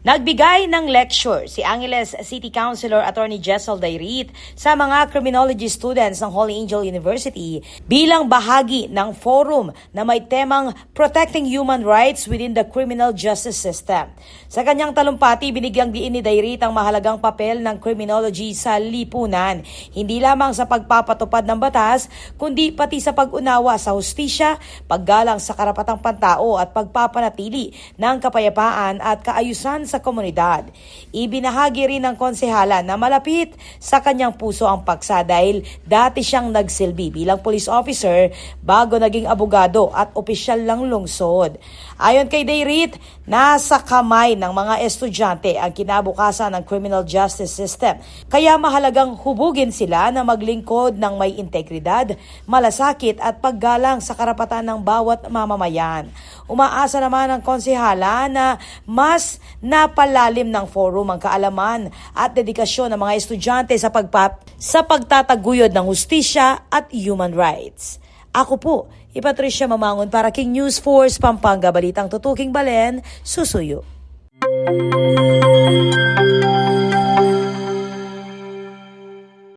Nagbigay ng lecture si Angeles City Councilor Attorney Jessel Dairit sa mga criminology students ng Holy Angel University bilang bahagi ng forum na may temang Protecting Human Rights Within the Criminal Justice System. Sa kanyang talumpati, binigyang diin ni Dairit ang mahalagang papel ng criminology sa lipunan, hindi lamang sa pagpapatupad ng batas, kundi pati sa pag-unawa sa hustisya, paggalang sa karapatang pantao at pagpapanatili ng kapayapaan at kaayusan sa komunidad. Ibinahagi rin ng konsehala na malapit sa kanyang puso ang paksa dahil dati siyang nagsilbi bilang police officer bago naging abogado at opisyal ng lungsod. Ayon kay Dairit, nasa kamay ng mga estudyante ang kinabukasan ng criminal justice system. Kaya mahalagang hubugin sila na maglingkod ng may integridad, malasakit at paggalang sa karapatan ng bawat mamamayan. Umaasa naman ang konsehala na mas napalalim ng forum ang kaalaman at dedikasyon ng mga estudyante sa pagtataguyod ng hustisya at human rights. Ako po, Patricia Mamangon para King News Force Pampanga, Balitang Tutuking Balen, Susuyo.